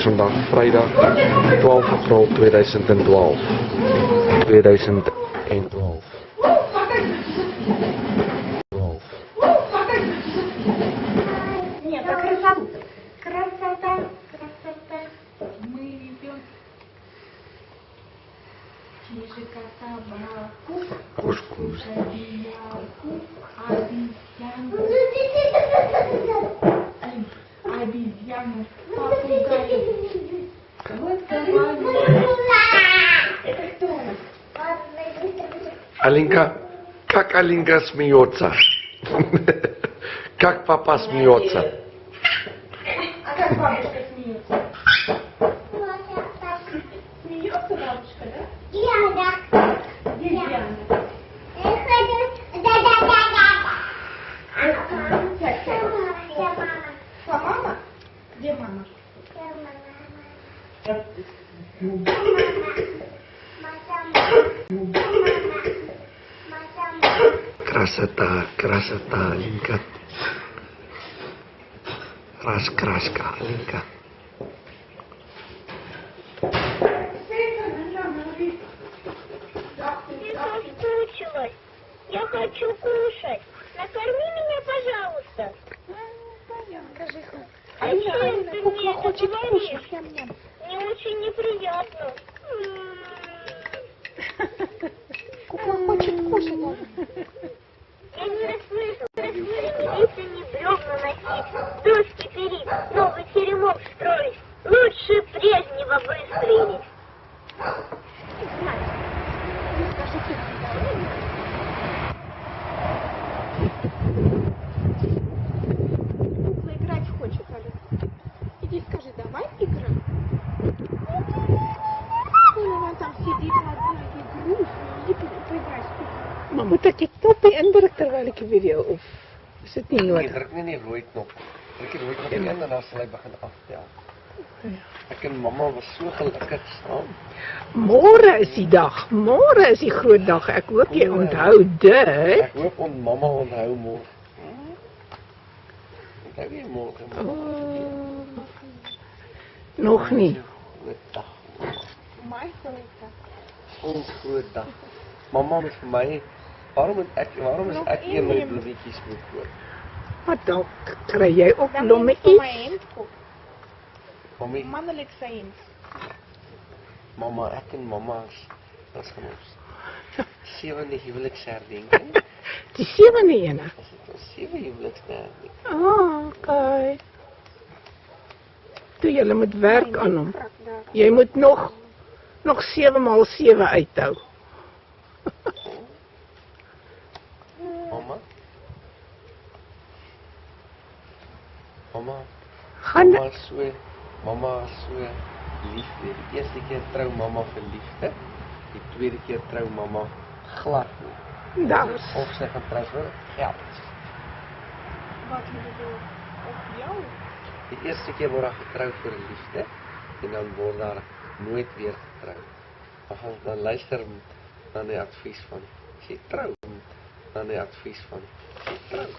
is vandaag vrijdag 12 april 2012. 2012. Нет, это красота. Красота. Мы идем. Чижика собаку, Кошку. шабияку, обезьяну. Обезьяну, попугаю. Вот это кто? Alinka, как Alinka смеется. Как папа смеется. А как бабушка смеется? Смеется бабушка, да? Диана. Где Диана? Мама? Где мама? Красота, красота, Alinka. Краска, Alinka. Я соскучилась. Я хочу кушать. Накорми меня, пожалуйста. Скажи, А чем ты мне это говоришь? Мне очень неприятно. Кукла хочет кушать. Я не расслышала. Если не бревна носить, доски перить, новый теремок строить, лучше прежнего выстроить. Кукла играть хочет, Аля. Иди скажи, давай играть. Она там сидит, ладно, и грустно. Иди поиграй с куклой. Maar moet ik die knoppen indrukken terwijl ik video of is het niet Nee, nodig? druk nie die rooi knop. Druk die rooi knop in en dan sal hy begin aftel. Ek en mamma was so gelukkig saam. Môre is die dag. Môre is die groot dag. Ek hoop jy onthou dit. Ek hoop mamma onthou môre. Onthou jy môre? Nog nie. Groot dag. My grote. Ons groot dag. Mamma moet vir my, waarom is ek een met die bloemetjies moet koop? Maar dan kry jy ook Dan blomme moet vir my iets. hemd koop. Mami, Mannelijk sy hemd. mamma, ek en mamma is van ons 7de huweliksherdenking. Die 7de ene. Is dit ons 7 huweliksherdenking? Ah, okay. Toe jy moet werk aan hom. Jy moet nog 7 maal 7 uithou. Mamma? Mamma? Gaan Mamma is so lief. Die eerste keer trou mamma vir liefde. Die tweede keer trou mamma glad nie. Daar's Of sy gaan trou vir geld. Wat moet ek doen? Op jou? Die eerste keer word daar getrou vir liefde en dan word daar nooit weer getrou. Dan luister na die advies van as jy trou, na die advies van as jy trou.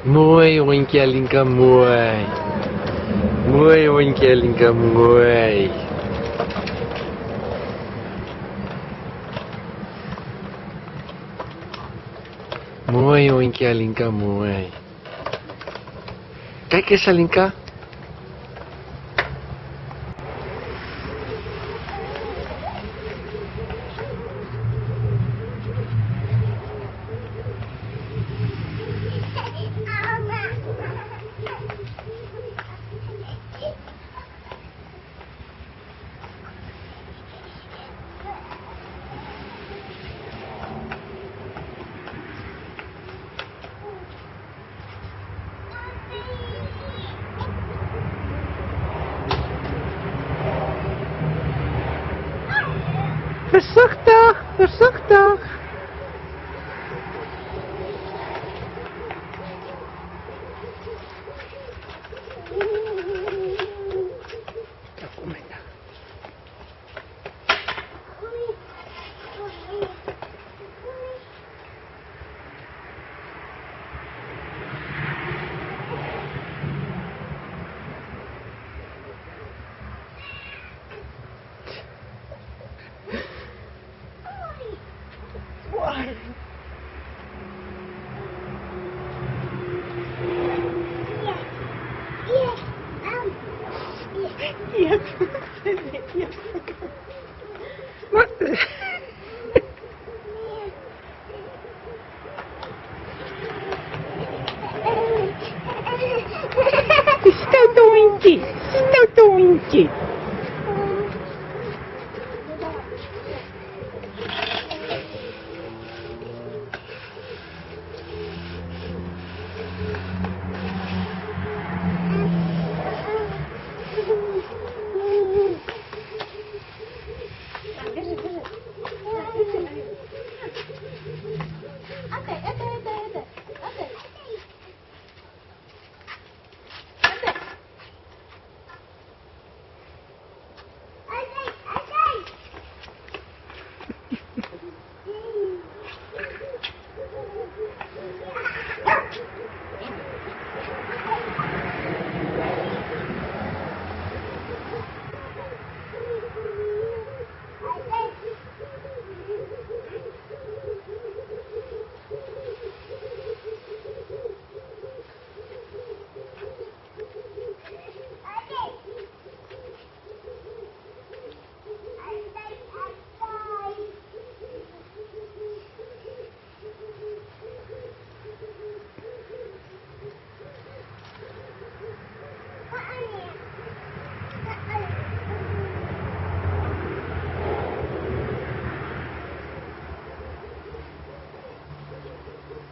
Mooi hondje Alinka, mooi. Mooi hondje Alinka, mooi. Mooi hondje Alinka, mooi. Kijk eens Alinka. Versigtig, versigtig. jy?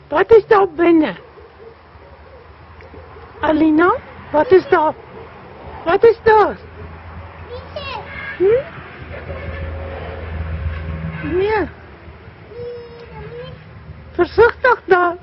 Wat is daar binne? Alina, wat is daar? Wat is daar? Hm? Nee. Versigtig daar.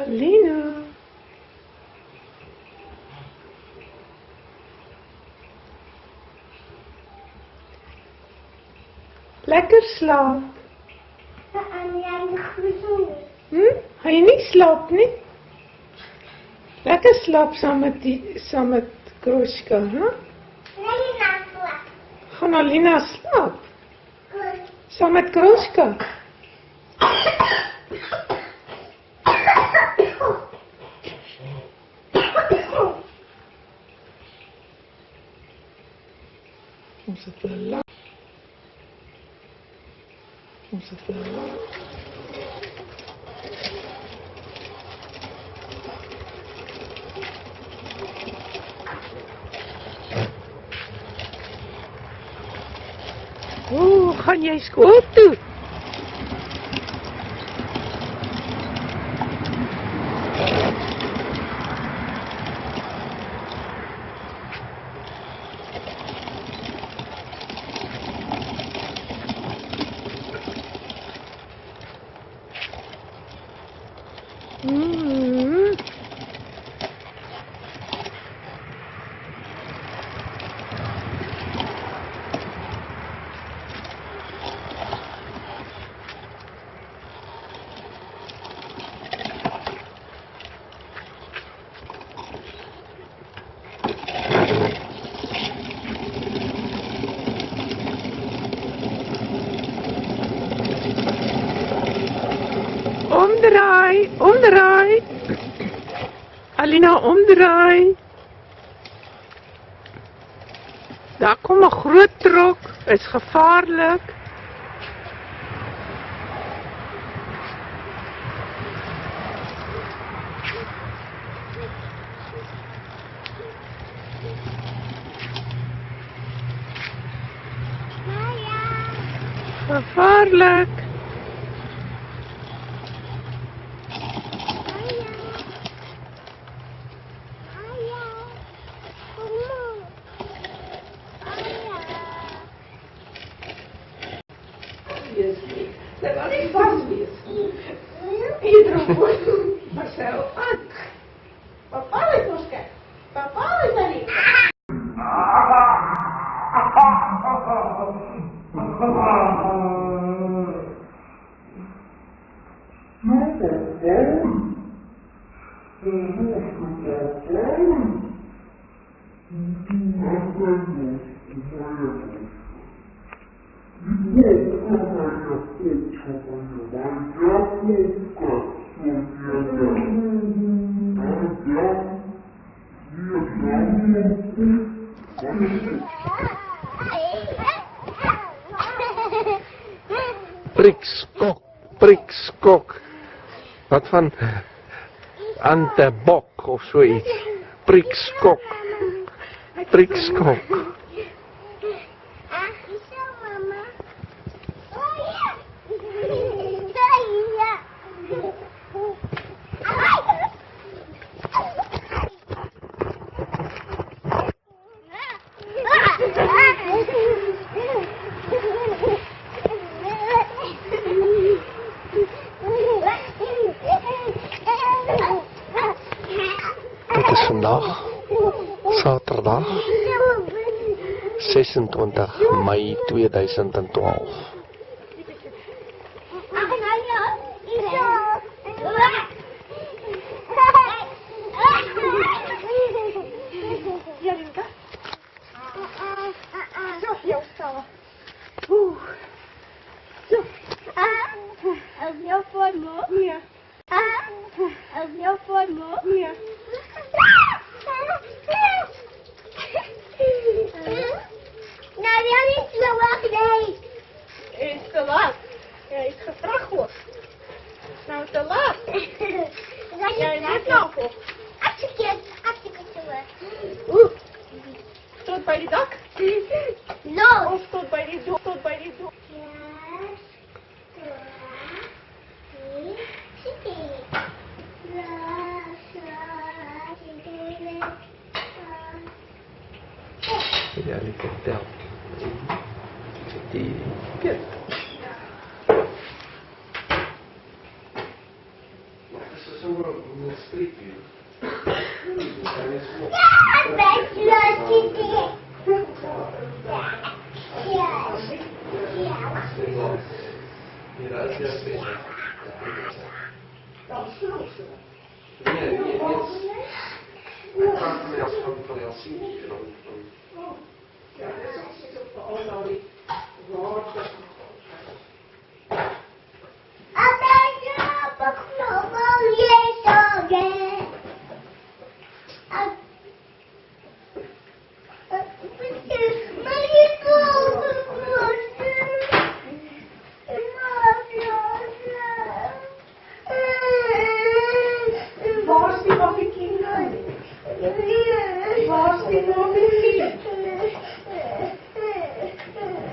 Alina. Lekker slaap. Ga je niet slapen, nie? Lekker slaap saam met Kroshka, hè? Gaan Alina slaap? Saam met Kroshka? Ons het Hoe is het nou? Oeh, gaan jij skool toe? Omdraai, omdraai. Alina, omdraai. Daar komt een groot trok. Het is gevaarlijk. Gevaarlijk. Dat was niet vast wees. Iedereen wordt Marcel aan. Papa is ons kijk. Papa is er niet. Prikskok, prikskok. Wat van Antebok of zoiets. Prikskok, prikskok. Dit is vandaag, zaterdag, 26 mei 2012. Nou, wil niet zo wacht, nee. Het is te laat. Ja, is gevraagd wordt. Nou, te laat. Ja, je hebt nou voor. Hartstikke terug. Oeh. Tot bij die dak. Los. Of tot bij die doek. Tot bij die doek. Ja, die vertelt. Die kent. Maar het is zo'n streepje.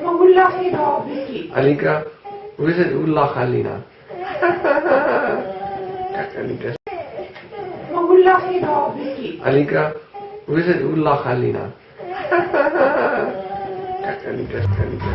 Maar hoe lach je nou, Vicky? Alika, hoe is het? Hoe lach Alina? Kijk, Alika. Maar hoe lach je nou, Vicky? Alika, hoe is het? Hoe lach Alina? Kijk, Alika, Alika.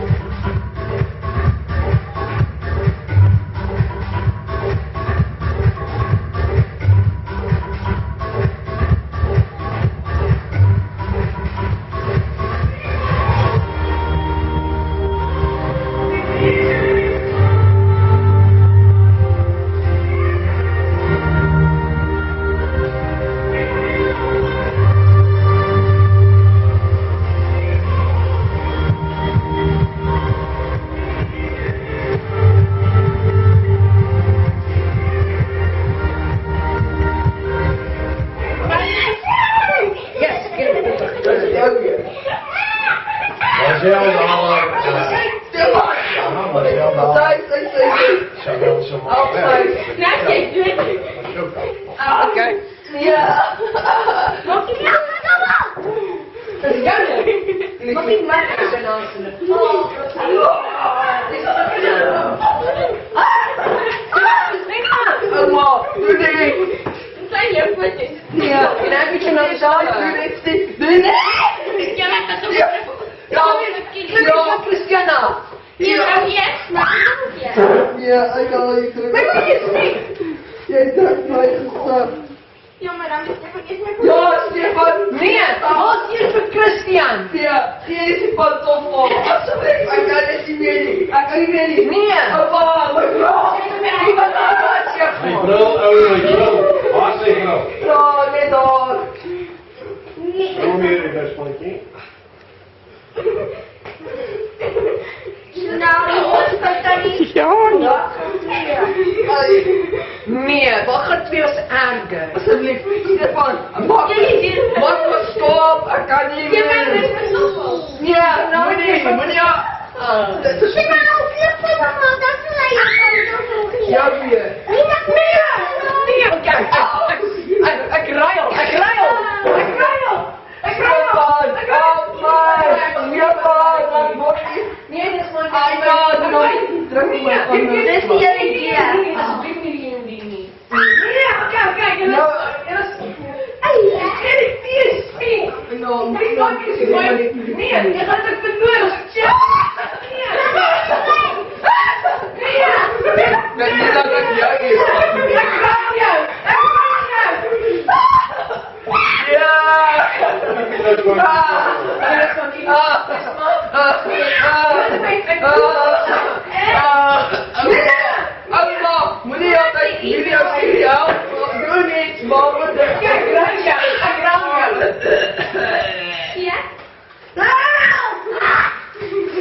Nee, wat gaat weer eens aangen? Alsjeblieft, Stefan, wat stop, ik kan niet meer. Ja, nou nee, maar ja. Ja, weer. Nee, kijk, ik ruil. Nee, dat is maar druk niet meer. Dit is niet jullie idee. Alsjeblieft niet jullie idee. Ja, kijk. Nee, je gaat het verdoen. Nee, dat is jij. Allah, meneer, jullie als ideaal, doe niets, maar wat de kijk, ja.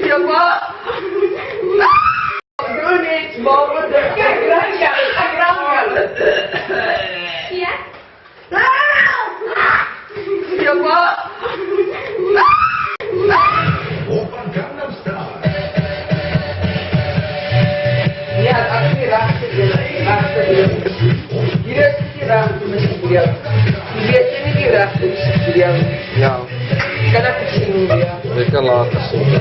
Ja, maar. Doe niets, maar wat de kijk, ja. Ja. Ja, maar. Ja, achter hier Ja, kan aku zien dia. ik kan laten zien.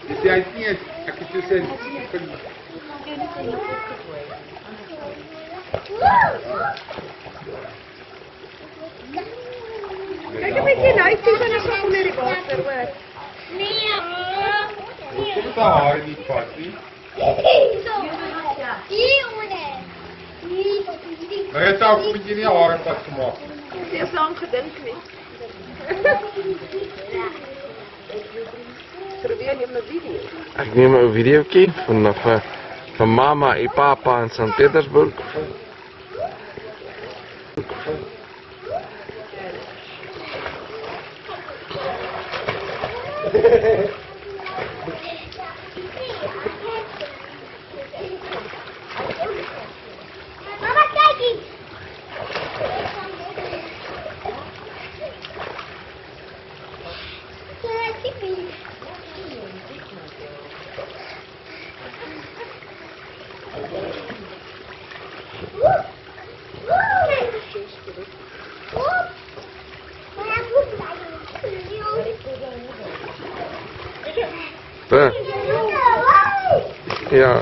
Esse aí tinha aqui que você... Kijk een beetje naar, ik zie dan zo meer die water. Tudo da hora de fazer. Aí eu tava pedindo a hora pra tomar. Het is lang gedimd niet. Probeer je mijn video. Ik neem een videootje van mama en papa in Sint-Petersburg. Mama, kijk eens. Ja.